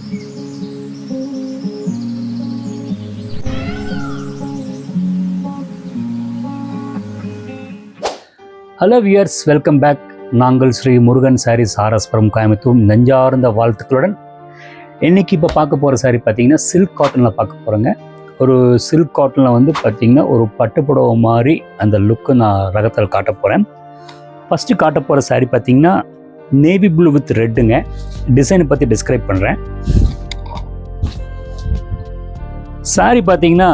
Hello viewers, welcome back. நாங்கள் ஸ்ரீ முருகன் சாரீஸ் ஆர்எஸ்புரம் கோயம்புத்தூர் நெஞ்சார்ந்த வாழ்த்துக்களுடன் இன்றைக்கி இப்போ பார்க்க போகிற சாரீ பார்த்திங்கன்னா சில்க் காட்டனில் பார்க்க போகிறோங்க. ஒரு சில்க் காட்டனில் வந்து பார்த்திங்கன்னா ஒரு பட்டுப்புடவை மாதிரி அந்த லுக்கு நான் ரகத்தில் காட்ட போகிறேன். ஃபஸ்ட்டு காட்ட போகிற சாரீ பார்த்திங்கன்னா நேவி ப்ளூ வித் ரெட்டுங்க. டிசைனை பற்றி டிஸ்கிரைப் பண்ணுறேன். சாரீ பார்த்திங்கன்னா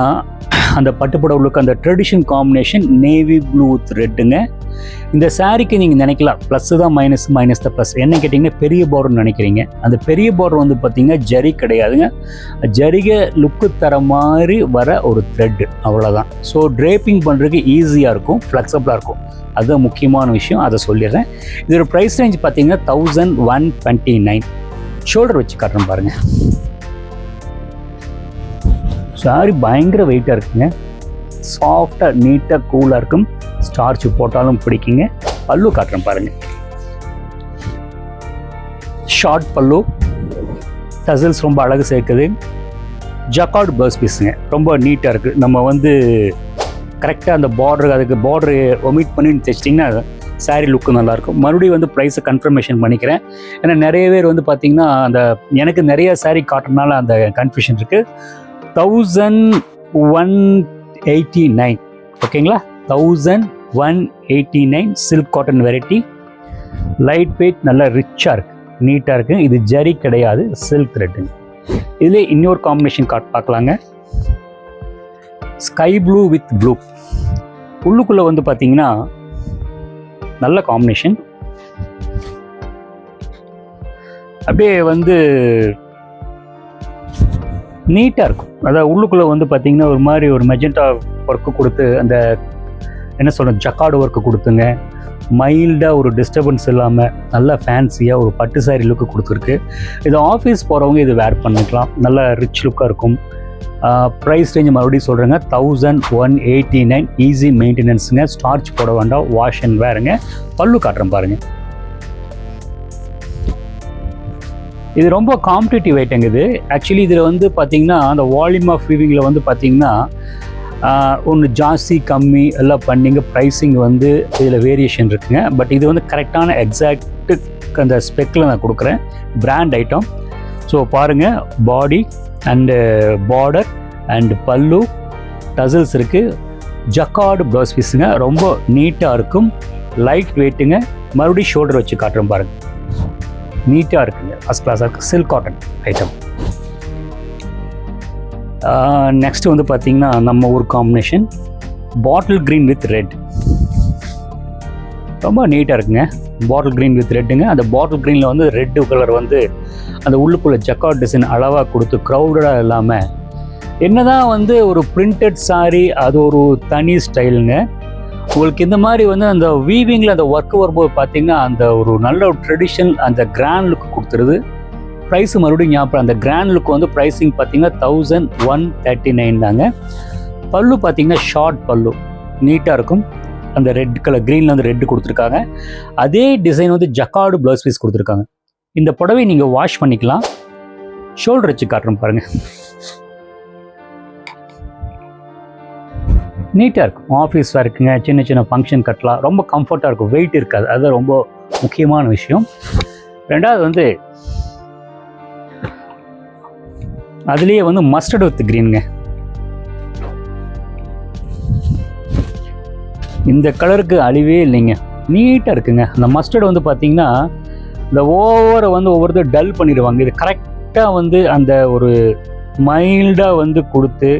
அந்த பட்டுப்புடவை லுக், அந்த tradition combination navy blue with ரெட்டுங்க. இந்த சாரீக்கு நீங்கள் நினைக்கலாம் ப்ளஸ் தான் மைனஸ் தான் ப்ளஸ். என்ன கேட்டிங்கன்னா பெரிய பார்டர்னு நினைக்கிறீங்க. அந்த பெரிய பார்டர் வந்து பார்த்திங்கன்னா ஜரி கிடையாதுங்க. ஜரிகை லுக்கு தர மாதிரி வர ஒரு த்ரெட்டு, அவ்வளோதான். ஸோ ட்ரேப்பிங் பண்ணுறதுக்கு ஈஸியாக இருக்கும், ஃப்ளெக்சிபிளாக இருக்கும். அதுதான் முக்கியமான விஷயம், அதை சொல்லிடுறேன். இதோட ப்ரைஸ் ரேஞ்ச் பார்த்திங்கன்னா 1129. ஷோல்டர் வச்சு காட்டுறேன் பாருங்கள். சாரி பயங்கர வெயிட்டாக இருக்குங்க. சாஃப்டாக நீட்டாக கூலாக இருக்கும். ஸ்டார்ச் போட்டாலும் பிடிக்குங்க. பல்லு காட்டுறேன் பாருங்கள். ஷார்ட் பல்லு, டசல்ஸ் ரொம்ப அழகு சேர்க்குது. ஜக்கார்டு பர்ஸ் பீஸுங்க, ரொம்ப நீட்டாக இருக்குது. நம்ம வந்து கரெக்டாக அந்த பார்டர், அதுக்கு பார்டரு ஒமிட் பண்ணி தைச்சிட்டிங்கன்னா சாரீ லுக்கு நல்லாயிருக்கும். மறுபடியும் வந்து ப்ரைஸை கன்ஃபர்மேஷன் பண்ணிக்கிறேன். ஏன்னா நிறைய பேர் வந்து பார்த்திங்கன்னா அந்த எனக்கு நிறைய சாரீ காட்டுறதுனால அந்த கன்ஃபியூஷன் இருக்குது. 1189 ஓகேங்களா. 1189 silk cotton variety. Light weight, நல்லா ரிச்சாக இருக்குது, நீட்டாக இருக்குது. இது ஜரி கிடையாது, சில்க் த்ரெட்டுங்க. இதிலே இன்னொரு காம்பினேஷன் பார்க்கலாங்க. Sky blue with blue. உள்ளுக்குள்ளே வந்து பார்த்தீங்கன்னா நல்ல காம்பினேஷன். அப்படியே வந்து நீட்டாக இருக்கும். அதாவது உள்ளுக்குள்ளே வந்து பார்த்திங்கன்னா ஒரு மாதிரி ஒரு மெஜெண்டா ஒர்க்கு கொடுத்து, அந்த என்ன சொல்கிறேன் ஜக்கார்டு ஒர்க்கு கொடுத்துங்க. மைல்டாக ஒரு டிஸ்டர்பன்ஸ் இல்லாமல் நல்லா ஃபேன்சியாக ஒரு பட்டு சாரி லுக்கு கொடுத்துருக்கு. இது ஆஃபீஸ் போகிறவங்க இது வேர் பண்ணிக்கலாம், நல்லா ரிச் லுக்காக இருக்கும். ப்ரைஸ் ரேஞ்ச் மறுபடியும் சொல்கிறேங்க, 1189. ஈஸி மெயின்டெனன்ஸுங்க. ஸ்டார்ச் போட வேண்டாம், வாஷ் அண்ட் வேருங்க. பல்லு காட்டுறேன் பாருங்கள். இது ரொம்ப காம்படிட்டிவ் ஐட்டங்க. இது ஆக்சுவலி இதில் வந்து பார்த்திங்கன்னா அந்த வால்யூம் ஆஃப் வீவிங்கில் வந்து பார்த்திங்கன்னா ஒன்று ஜாஸ்தி கம்மி எல்லாம் பண்ணிங்க. ப்ரைஸிங் வந்து இதில் வேரியேஷன் இருக்குங்க. பட் இது வந்து கரெக்டான எக்ஸாக்ட்டு அந்த ஸ்பெக்கில் நான் கொடுக்குறேன். Brand item. ஸோ பாருங்கள், பாடி அண்டு பார்டர் அண்டு பல்லு, டசல்ஸ் இருக்குது. ஜக்கார்டு ப்ளவுஸ் பீஸுங்க, ரொம்ப நீட்டாக இருக்கும். லைட் வெயிட்டுங்க. மறுபடியும் ஷோல்டர் வச்சு காட்டுறேன் பாருங்கள். நீட்டாக இருக்குங்க, ஃபஸ்ட் கிளாஸாக இருக்குது. Silk cotton item. நெக்ஸ்ட்டு வந்து பார்த்திங்கன்னா நம்ம ஊர் combination bottle green with red. ரொம்ப நீட்டாக இருக்குங்க. பாட்டில் க்ரீன் வித் ரெட்டுங்க. அந்த பாட்டில் க்ரீனில் வந்து ரெட்டு கலர் வந்து அந்த உள்ளுக்குள்ளே ஜக்கார்ட் டிசைன் அளவாக கொடுத்து க்ரௌடடாக இல்லாமல், என்ன தான் வந்து ஒரு பிரிண்டட் சாரீ, அது ஒரு தனி ஸ்டைலுங்க. உங்களுக்கு இந்த மாதிரி வந்து அந்த வீவிங்கில் அந்த ஒர்க் வரும்போது பார்த்திங்கன்னா அந்த ஒரு நல்ல ஒரு ட்ரெடிஷனல் அந்த கிராண்ட் லுக் கொடுத்துருது. ப்ரைஸு மறுபடியும் ஞாபகம், அந்த கிராண்ட் லுக் வந்து ப்ரைஸிங் பார்த்திங்கன்னா 1139 தாங்க. பல்லு பார்த்திங்கன்னா ஷார்ட் பல்லு, நீட்டாக இருக்கும். அந்த ரெட் கலர் க்ரீனில் வந்து ரெட்டு கொடுத்துருக்காங்க. அதே டிசைன் வந்து ஜக்கார்டு ப்ளவுஸ் பீஸ் கொடுத்துருக்காங்க. இந்த புடவை நீங்கள் வாஷ் பண்ணிக்கலாம். ஷோல்டர் வச்சு காட்டுறோம் பாருங்கள். நீட்டாக இருக்கும். ஆஃபீஸ் ஒர்க்குங்க, சின்ன சின்ன ஃபங்க்ஷன் கட்டலாம். ரொம்ப கம்ஃபர்ட்டாக இருக்கும், வெயிட் இருக்காது. அதுதான் ரொம்ப முக்கியமான விஷயம். ரெண்டாவது வந்து அதுலேயே வந்து மஸ்டர்ட் வித் க்ரீனுங்க. இந்த கலருக்கு அழிவே இல்லைங்க, நீட்டாக இருக்குங்க. அந்த மஸ்டர்ட் வந்து பார்த்திங்கன்னா இந்த ஓவரை வந்து ஒவ்வொருத்தர் டல் பண்ணிடுவாங்க. இது கரெக்டாக வந்து அந்த ஒரு மைல்டாக வந்து கொடுத்து,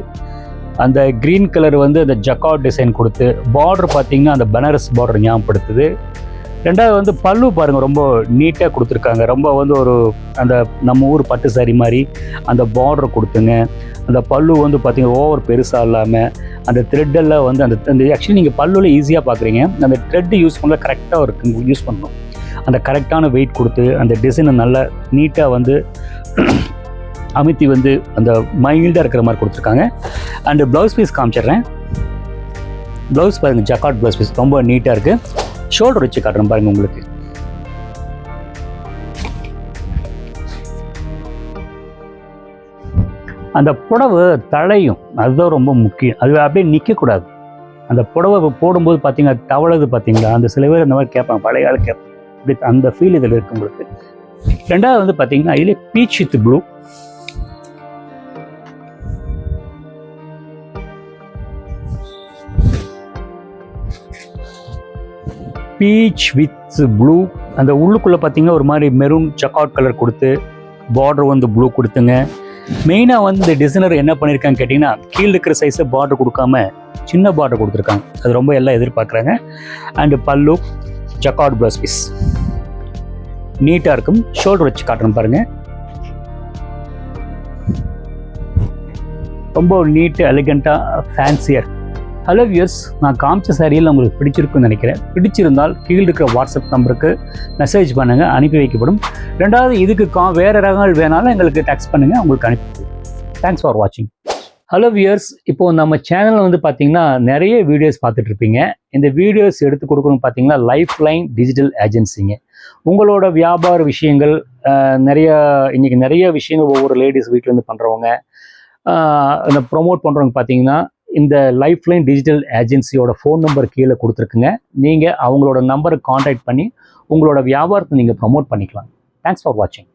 அந்த க்ரீன் கலர் வந்து அந்த ஜக்கார்ட் டிசைன் கொடுத்து, பார்டர் பார்த்திங்கன்னா அந்த பனாரஸ் பார்டர் ஞாபகப்படுத்துது. ரெண்டாவது வந்து பல்லு பாருங்கள், ரொம்ப நீட்டாக கொடுத்துருக்காங்க. ரொம்ப வந்து ஒரு அந்த நம்ம ஊர் பட்டு சாரி மாதிரி அந்த பார்டர் கொடுத்துங்க. அந்த பல்லு வந்து பார்த்திங்கன்னா ஓவர் பெருசாக இல்லாமல் அந்த த்ரெட்டெல்லாம் வந்து அந்த ஆக்சுவலி நீங்கள் பல்லுவில் ஈஸியாக பார்க்குறீங்க. அந்த த்ரெட்டு யூஸ் பண்ண கரெக்டாக இருக்குது, யூஸ் பண்ணணும். அந்த கரெக்டான வெயிட் கொடுத்து அந்த டிசைனை நல்லா நீட்டாக வந்து அமுத்தி வந்து அந்த மைல்டாக இருக்கிற மாதிரி கொடுத்துருக்காங்க. அண்டு ப்ளவுஸ் பீஸ் காமிச்சிட்றேன். ப்ளவுஸ் பாருங்கள், ஜக்கார்ட் ப்ளவுஸ் பீஸ் ரொம்ப நீட்டாக இருக்குது. ஷோல்டர் வச்சு காட்டுறேன் பாருங்கள் உங்களுக்கு. அந்த புடவை தழையும், அதுதான் ரொம்ப முக்கியம். அது அப்படியே நிற்கக்கூடாது. அந்த புடவை போடும்போது பார்த்தீங்கன்னா தவளது பார்த்தீங்களா, அந்த சில பேர் இந்த மாதிரி கேட்பாங்க, பழைய ஆள் கேட்பாங்க. அப்படி அந்த ஃபீல் இதில் இருக்கு உங்களுக்கு. ரெண்டாவது வந்து பார்த்தீங்கன்னா இதிலே beach with blue, beach with blue. அந்த உள்ளுக்குள்ளே பார்த்தீங்கன்னா ஒரு மாதிரி மெரூன் ஜக்கார்ட் கலர் கொடுத்து பார்டர் வந்து ப்ளூ கொடுத்துங்க. மெயினாக வந்து இந்த டிசைனர் என்ன பண்ணியிருக்காங்க கேட்டிங்கன்னா, கீழே இருக்கிற சைஸை பார்டர் கொடுக்காம சின்ன பார்டர் கொடுத்துருக்காங்க. அது ரொம்ப எல்லாம் எதிர்பார்க்குறாங்க. அண்டு பல்லு ஜக்கார்ட் ப்ளவுஸ் பீஸ் நீட்டாக இருக்கும். ஷோல்டர் வச்சு காட்டுறேன் பாருங்கள், ரொம்ப நீட்டு எலிகண்ட்டாக ஃபேன்சியாக. ஹலோ வியூயர்ஸ், நான் காமிச்ச சாரியில் உங்களுக்கு பிடிச்சிருக்குன்னு நினைக்கிறேன். பிடிச்சிருந்தால் கீழே இருக்கிற வாட்ஸ்அப் நம்பருக்கு மெசேஜ் பண்ணுங்கள், அனுப்பி வைக்கப்படும். ரெண்டாவது இதுக்கு வேறு ரகங்கள் வேணாலும் எங்களுக்கு டெக்ஸ்ட் பண்ணுங்கள், உங்களுக்கு அனுப்பி. தேங்க்ஸ் ஃபார் வாட்சிங். ஹலோ வியூயர்ஸ், இப்போது நம்ம சேனலில் வந்து பார்த்தீங்கன்னா நிறைய வீடியோஸ் பார்த்துட்ருப்பீங்க. இந்த வீடியோஸ் எடுத்து கொடுக்கணும்னு பார்த்தீங்கன்னா லைஃப் லைன் டிஜிட்டல் ஏஜென்சிங்க. உங்களோட வியாபார விஷயங்கள் இன்றைக்கி நிறைய விஷயங்கள் ஒவ்வொரு லேடிஸ் வீட்டிலேருந்து பண்ணுறவங்க, இந்த ப்ரொமோட் பண்ணுறவங்க பார்த்தீங்கன்னா இந்த லைஃப் லைன் டிஜிட்டல் ஏஜென்சியோட ஃபோன் நம்பர் கீழே கொடுத்துருக்குங்க. நீங்கள் அவங்களோட நம்பரை காண்டாக்ட் பண்ணி உங்களோட வியாபாரத்தை நீங்கள் ப்ரொமோட் பண்ணிக்கலாம். தேங்க்ஸ் ஃபார் வாட்சிங்.